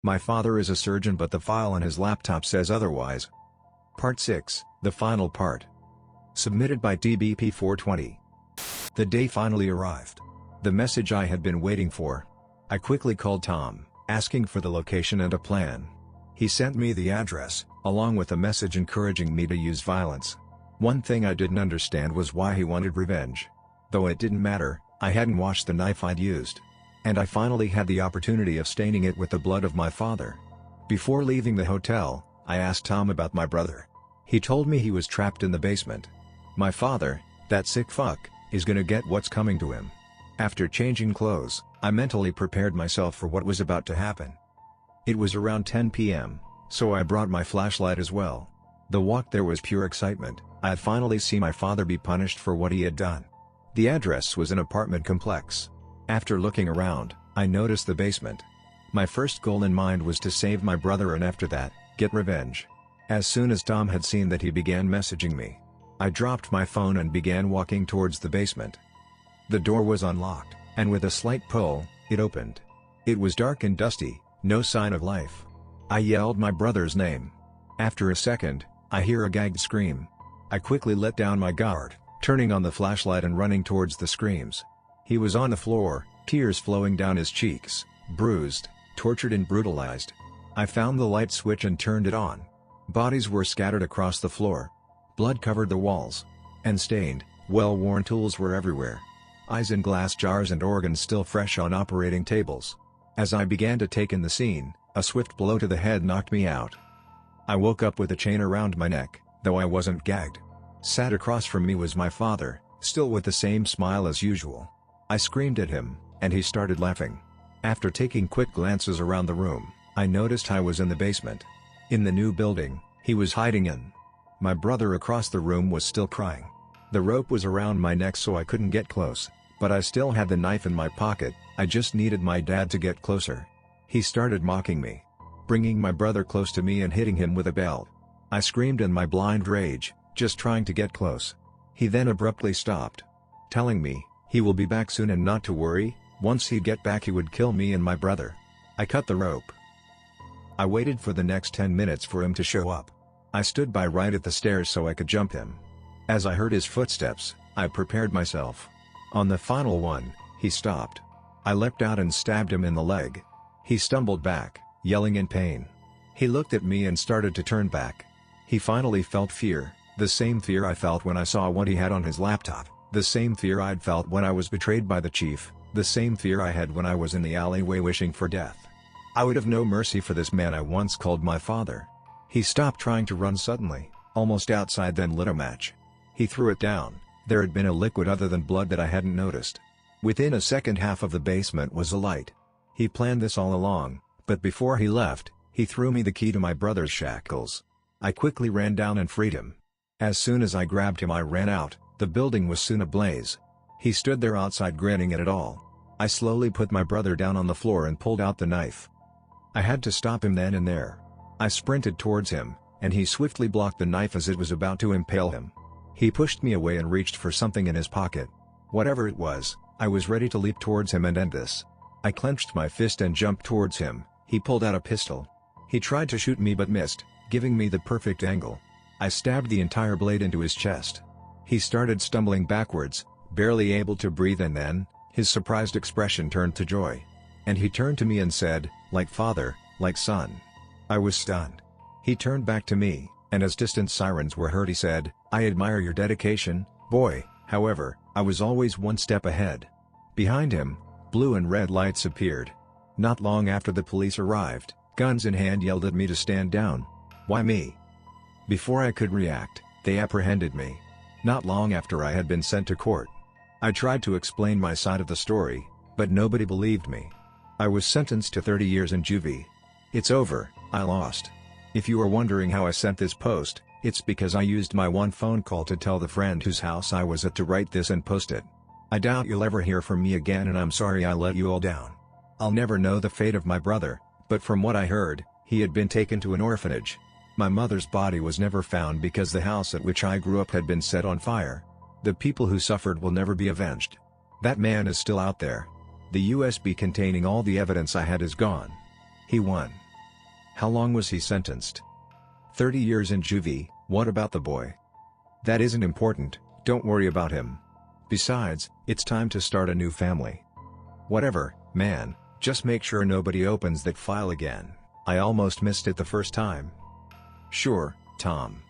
My father is a surgeon, but the file on his laptop says otherwise. Part 6, the final part. Submitted by TBP 420. The day finally arrived. The message I had been waiting for. I quickly called Tom, asking for the location and a plan. He sent me the address, along with a message encouraging me to use violence. One thing I didn't understand was why he wanted revenge. Though it didn't matter, I hadn't washed the knife I'd used. And I finally had the opportunity of staining it with the blood of my father. Before leaving the hotel, I asked Tom about my brother. He told me he was trapped in the basement. My father, that sick fuck, is gonna get what's coming to him. After changing clothes, I mentally prepared myself for what was about to happen. It was around 10 p.m., so I brought my flashlight as well. The walk there was pure excitement. I'd finally see my father be punished for what he had done. The address was an apartment complex. After looking around, I noticed the basement. My first goal in mind was to save my brother and after that, get revenge. As soon as Tom had seen that, he began messaging me. I dropped my phone and began walking towards the basement. The door was unlocked, and with a slight pull, it opened. It was dark and dusty, no sign of life. I yelled my brother's name. After a second, I hear a gagged scream. I quickly let down my guard, turning on the flashlight and running towards the screams. He was on the floor, tears flowing down his cheeks, bruised, tortured and brutalized. I found the light switch and turned it on. Bodies were scattered across the floor. Blood covered the walls. And stained, well-worn tools were everywhere. Eyes in glass jars and organs still fresh on operating tables. As I began to take in the scene, a swift blow to the head knocked me out. I woke up with a chain around my neck, though I wasn't gagged. Sat across from me was my father, still with the same smile as usual. I screamed at him, and he started laughing. After taking quick glances around the room, I noticed I was in the basement. In the new building, he was hiding in. My brother across the room was still crying. The rope was around my neck so I couldn't get close, but I still had the knife in my pocket. I just needed my dad to get closer. He started mocking me, bringing my brother close to me and hitting him with a belt. I screamed in my blind rage, just trying to get close. He then abruptly stopped, telling me he will be back soon and not to worry. Once he'd get back he would kill me and my brother. I cut the rope. I waited for the next 10 minutes for him to show up. I stood by right at the stairs so I could jump him. As I heard his footsteps, I prepared myself. On the final one, he stopped. I leapt out and stabbed him in the leg. He stumbled back, yelling in pain. He looked at me and started to turn back. He finally felt fear, the same fear I felt when I saw what he had on his laptop, the same fear I'd felt when I was betrayed by the chief, the same fear I had when I was in the alleyway wishing for death. I would have no mercy for this man I once called my father. He stopped trying to run suddenly, almost outside, then lit a match. He threw it down. There had been a liquid other than blood that I hadn't noticed. Within a second, half of the basement was alight. He planned this all along, but before he left, he threw me the key to my brother's shackles. I quickly ran down and freed him. As soon as I grabbed him I ran out. The building was soon ablaze. He stood there outside grinning at it all. I slowly put my brother down on the floor and pulled out the knife. I had to stop him then and there. I sprinted towards him, and he swiftly blocked the knife as it was about to impale him. He pushed me away and reached for something in his pocket. Whatever it was, I was ready to leap towards him and end this. I clenched my fist and jumped towards him. He pulled out a pistol. He tried to shoot me but missed, giving me the perfect angle. I stabbed the entire blade into his chest. He started stumbling backwards, barely able to breathe, and then, his surprised expression turned to joy. And he turned to me and said, "Like father, like son." I was stunned. He turned back to me, and as distant sirens were heard he said, "I admire your dedication, boy." However, I was always one step ahead. Behind him, blue and red lights appeared. Not long after the police arrived, guns in hand yelled at me to stand down. Why me? Before I could react, they apprehended me. Not long after I had been sent to court. I tried to explain my side of the story, but nobody believed me. I was sentenced to 30 years in juvie. It's over, I lost. If you are wondering how I sent this post, it's because I used my one phone call to tell the friend whose house I was at to write this and post it. I doubt you'll ever hear from me again, and I'm sorry I let you all down. I'll never know the fate of my brother, but from what I heard, he had been taken to an orphanage. My mother's body was never found because the house at which I grew up had been set on fire. The people who suffered will never be avenged. That man is still out there. The USB containing all the evidence I had is gone. He won. How long was he sentenced? 30 years in juvie. What about the boy? That isn't important, don't worry about him. Besides, it's time to start a new family. Whatever, man, just make sure nobody opens that file again. I almost missed it the first time. Sure, Tom.